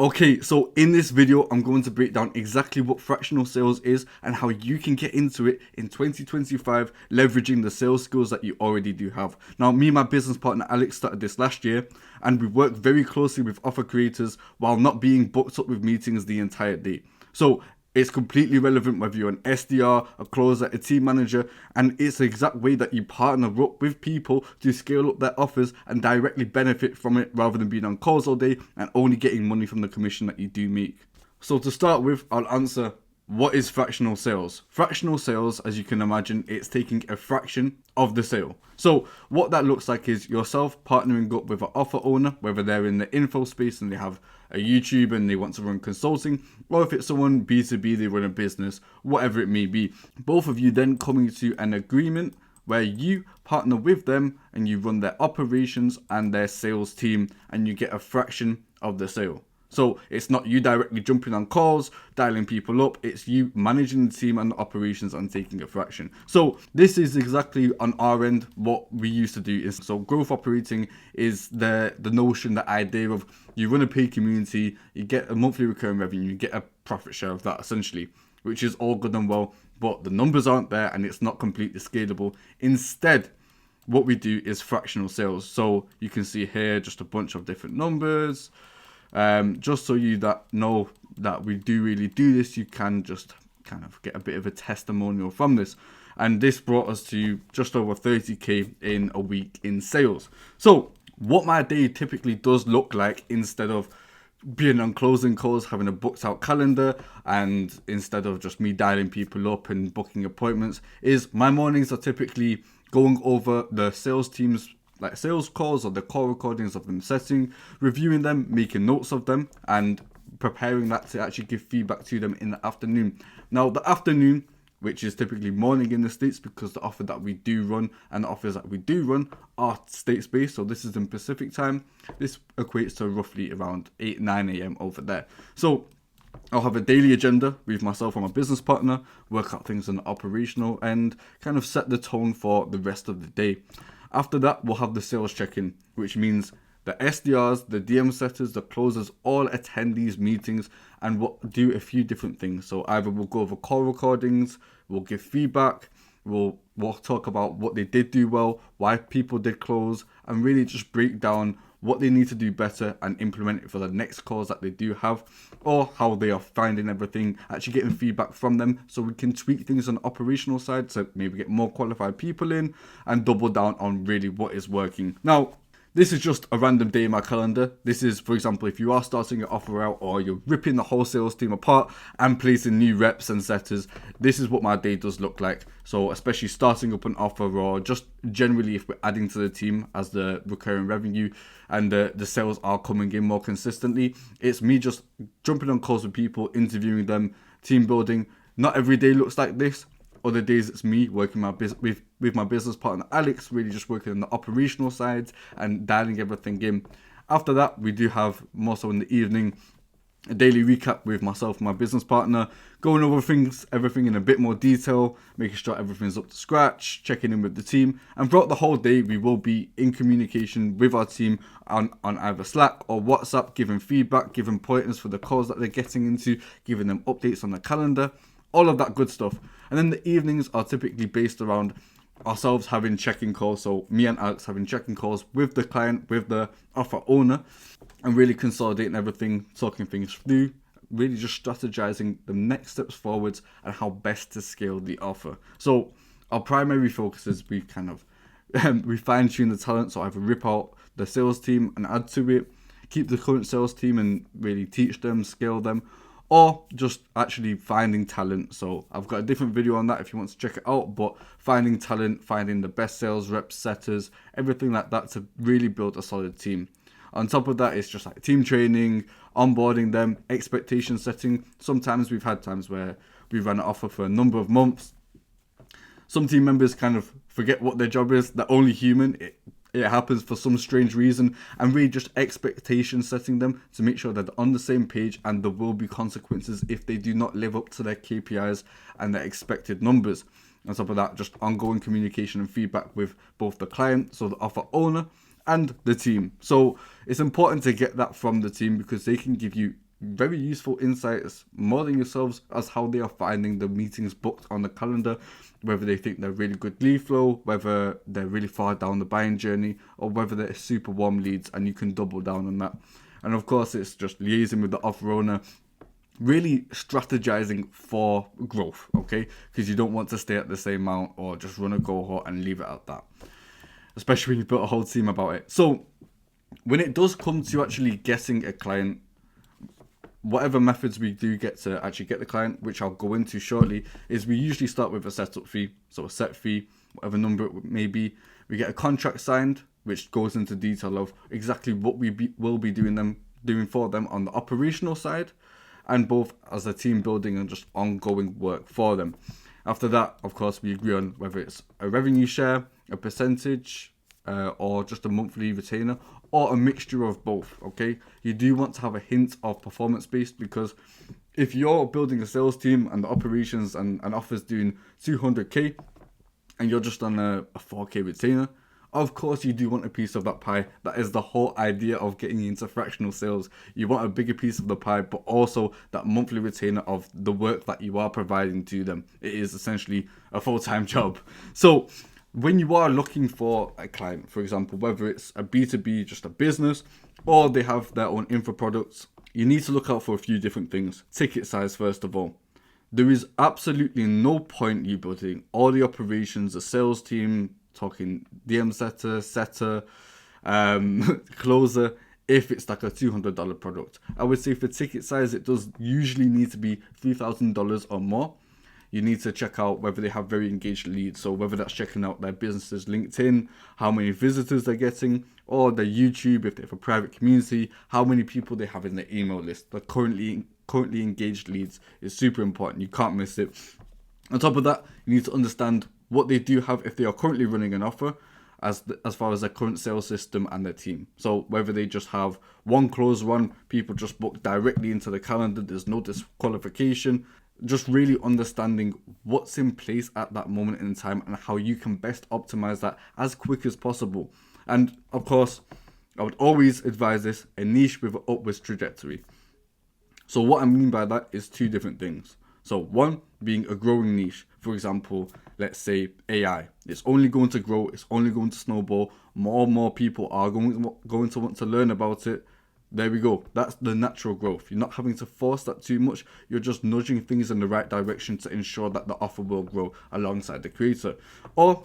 Okay, so in this video, I'm going to break down exactly what fractional sales is and how you can get into it in 2025, leveraging the sales skills that you already do have. Now, me and my business partner Alex started this last year, and we work very closely with offer creators while not being booked up with meetings the entire day. So it's completely relevant whether you're an SDR, a closer, a team manager, and it's the exact way that you partner up with people to scale up their offers and directly benefit from it rather than being on calls all day and only getting money from the commission that you do make. So to start with, I'll answer, what is fractional sales? Fractional sales, as you can imagine, it's taking a fraction of the sale. So what that looks like is yourself partnering up with an offer owner, whether they're in the info space and they have a YouTube and they want to run consulting, or if it's someone B2B, they run a business, whatever it may be. Both of you then coming to an agreement where you partner with them and you run their operations and their sales team and you get a fraction of the sale. So it's not you directly jumping on calls, dialing people up, it's you managing the team and the operations and taking a fraction. So this is exactly on our end what we used to do. So growth operating is the notion, the idea of you run a paid community, you get a monthly recurring revenue, you get a profit share of that essentially, which is all good and well, but the numbers aren't there and it's not completely scalable. Instead, what we do is fractional sales. So you can see here just a bunch of different numbers. Just so you know that we do really do this, you can just kind of get a bit of a testimonial from this. And this brought us to just over 30k in a week in sales. So what my day typically does look like, instead of being on closing calls, having a booked out calendar, and instead of just me dialing people up and booking appointments, is my mornings are typically going over the sales team's like sales calls or the call recordings of them setting, reviewing them, making notes of them, and preparing that to actually give feedback to them in the afternoon. Now, the afternoon, which is typically morning in the States because the offer that we do run and the offers that we do run are States-based, so this is in Pacific time. This equates to roughly around 8-9 a.m. over there. So I'll have a daily agenda with myself and my business partner, work out things on the operational end, kind of set the tone for the rest of the day. After that, we'll have the sales check-in, which means the SDRs, the DM setters, the closers all attend these meetings and we'll do a few different things. So either we'll go over call recordings, we'll give feedback, we'll talk about what they did do well, why people did close, and really just break down what they need to do better and implement it for the next calls that they do have, or how they are finding everything, actually getting feedback from them so we can tweak things on the operational side to maybe get more qualified people in and double down on really what is working. Now, this is just a random day in my calendar. This is, for example, if you are starting your offer out or you're ripping the whole sales team apart and placing new reps and setters, this is what my day does look like. So especially starting up an offer, or just generally if we're adding to the team as the recurring revenue and the sales are coming in more consistently, it's me just jumping on calls with people, interviewing them, team building. Not every day looks like this. Other days it's me working with my business partner Alex, really just working on the operational side and dialing everything in. After that, we do have more so in the evening a daily recap with myself and my business partner, going over everything in a bit more detail, making sure everything's up to scratch, checking in with the team. And throughout the whole day, we will be in communication with our team on either Slack or WhatsApp, giving feedback, giving pointers for the calls that they're getting into, giving them updates on the calendar, all of that good stuff. And then the evenings are typically based around ourselves having check-in calls. So me and Alex having check-in calls with the client, with the offer owner, and really consolidating everything, talking things through, really just strategizing the next steps forwards and how best to scale the offer. So our primary focus is we fine-tune the talent. So either rip out the sales team and add to it, keep the current sales team and really teach them, scale them, or just actually finding talent. So I've got a different video on that if you want to check it out, but finding talent, finding the best sales reps, setters, everything like that to really build a solid team. On top of that, it's just like team training, onboarding them, expectation setting. Sometimes we've had times where we run an offer for a number of months. Some team members kind of forget what their job is. They're only human. It happens for some strange reason, and really just expectation setting them to make sure that they're on the same page and there will be consequences if they do not live up to their KPIs and their expected numbers. On top of that, just ongoing communication and feedback with both the client, so the offer owner, and the team. So it's important to get that from the team because they can give you very useful insights more than yourselves as how they are finding the meetings booked on the calendar, whether they think they're really good lead flow, whether they're really far down the buying journey, or whether they're super warm leads, and you can double down on that. And of course, it's just liaising with the offer owner, really strategizing for growth, okay? Because you don't want to stay at the same amount or just run a cohort and leave it at that, especially when you built a whole team about it. So when it does come to actually getting a client, whatever methods we do get to actually get the client, which I'll go into shortly, is we usually start with a setup fee, so a set fee, whatever number it may be. We get a contract signed, which goes into detail of exactly what we will be doing for them on the operational side, and both as a team building and just ongoing work for them. After that, of course, we agree on whether it's a revenue share, a percentage, or just a monthly retainer, or a mixture of both, okay? You do want to have a hint of performance-based, because if you're building a sales team and the operations and offers doing 200k and you're just on a 4k retainer, of course you do want a piece of that pie. That is the whole idea of getting into fractional sales. You want a bigger piece of the pie, but also that monthly retainer of the work that you are providing to them. It is essentially a full-time job. So when you are looking for a client, for example, whether it's a B2B, just a business, or they have their own info products, you need to look out for a few different things. Ticket size, first of all. There is absolutely no point you building all the operations, the sales team, talking DM setter, closer, if it's like a $200 product. I would say for ticket size, it does usually need to be $3,000 or more. You need to check out whether they have very engaged leads. So whether that's checking out their business's LinkedIn, how many visitors they're getting, or their YouTube, if they have a private community, how many people they have in their email list. The currently engaged leads is super important. You can't miss it. On top of that, you need to understand what they do have if they are currently running an offer, as far as their current sales system and their team. So whether they just have one close run, people just book directly into the calendar, there's no disqualification. Just really understanding what's in place at that moment in time and how you can best optimize that as quick as possible. And of course, I would always advise this, a niche with an upwards trajectory. So what I mean by that is two different things. So one being a growing niche. For example, let's say AI. It's only going to grow. It's only going to snowball. More and more people are going to want to learn about it. There we go. That's the natural growth. You're not having to force that too much. You're just nudging things in the right direction to ensure that the offer will grow alongside the creator. Or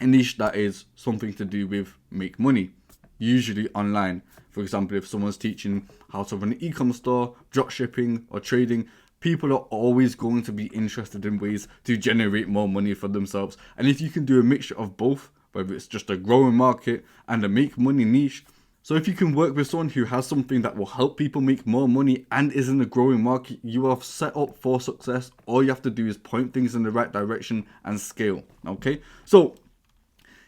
a niche that is something to do with make money, usually online. For example, if someone's teaching how to run an e-com store, drop shipping, or trading, people are always going to be interested in ways to generate more money for themselves. And if you can do a mixture of both, whether it's just a growing market and a make money niche, so if you can work with someone who has something that will help people make more money and is in a growing market, you are set up for success. All you have to do is point things in the right direction and scale, okay? So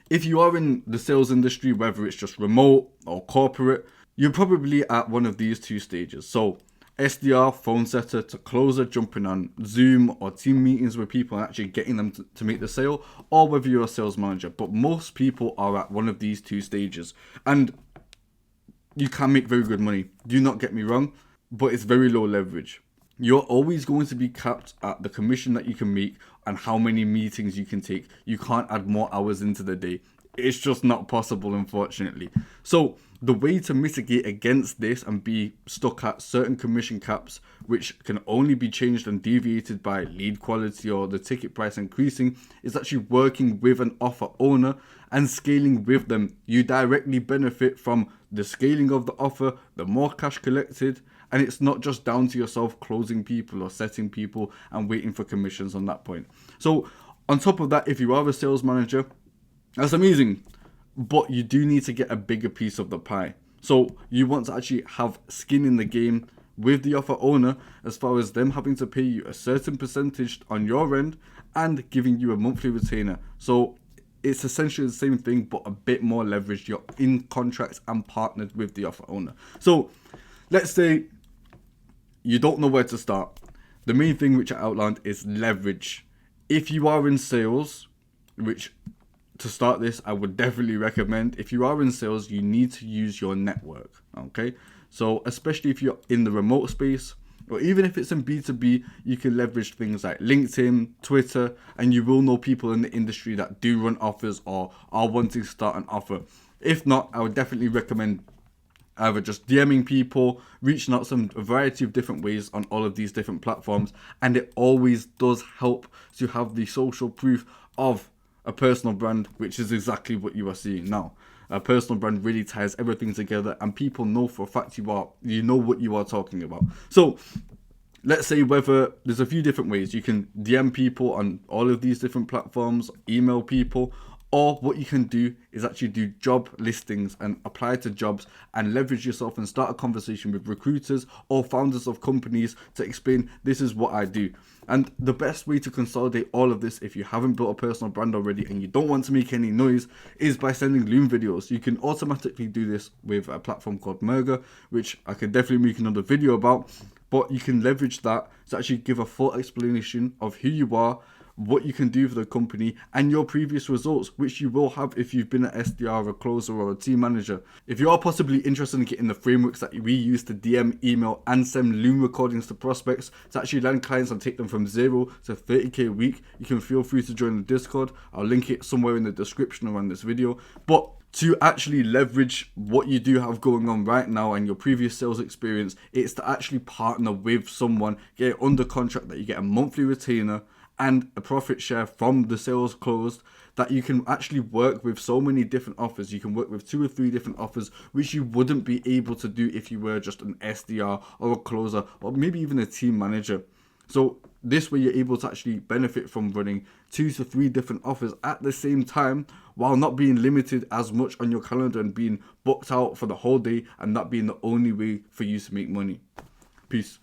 if you are in the sales industry, whether it's just remote or corporate, you're probably at one of these two stages. So SDR, phone setter, to closer, jumping on Zoom or team meetings with people and actually getting them to make the sale, or whether you're a sales manager. But most people are at one of these two stages. And you can make very good money. Do not get me wrong, but it's very low leverage. You're always going to be capped at the commission that you can make and how many meetings you can take. You can't add more hours into the day. It's just not possible, unfortunately. So the way to mitigate against this and be stuck at certain commission caps, which can only be changed and deviated by lead quality or the ticket price increasing, is actually working with an offer owner and scaling with them. You directly benefit from the scaling of the offer, the more cash collected, and it's not just down to yourself closing people or setting people and waiting for commissions on that point. So on top of that, if you are a sales manager, that's amazing, but you do need to get a bigger piece of the pie. So you want to actually have skin in the game with the offer owner, as far as them having to pay you a certain percentage on your end and giving you a monthly retainer. So it's essentially the same thing, but a bit more leverage. You're in contracts and partnered with the offer owner. So let's say you don't know where to start. The main thing which I outlined is leverage. If you are in sales, which to start this, I would definitely recommend, if you are in sales, you need to use your network, okay? So especially if you're in the remote space, or even if it's in B2B, you can leverage things like LinkedIn, Twitter, and you will know people in the industry that do run offers or are wanting to start an offer. If not, I would definitely recommend either just DMing people, reaching out a variety of different ways on all of these different platforms. And it always does help to have the social proof of a personal brand, which is exactly what you are seeing now. A personal brand really ties everything together, and people know for a fact you know what you are talking about. So let's say whether there's a few different ways you can DM people on all of these different platforms, email people, or what you can do is actually do job listings and apply to jobs and leverage yourself and start a conversation with recruiters or founders of companies to explain, this is what I do. And the best way to consolidate all of this, if you haven't built a personal brand already and you don't want to make any noise, is by sending Loom videos. You can automatically do this with a platform called Merger, which I could definitely make another video about. But you can leverage that to actually give a full explanation of who you are, what you can do for the company, and your previous results, which you will have if you've been an SDR, a closer, or a team manager. If you are possibly interested in getting the frameworks that we use to DM, email, and send Loom recordings to prospects to actually land clients and take them from 0 to 30k a week, you can feel free to join the Discord. I'll link it somewhere in the description around this video. But to actually leverage what you do have going on right now and your previous sales experience, it's to actually partner with someone, get it under contract that you get a monthly retainer and a profit share from the sales closed, that you can actually work with so many different offers. You can work with 2 or 3 different offers, which you wouldn't be able to do if you were just an SDR or a closer or maybe even a team manager. So this way you're able to actually benefit from running 2 to 3 different offers at the same time while not being limited as much on your calendar and being booked out for the whole day and that being the only way for you to make money. Peace.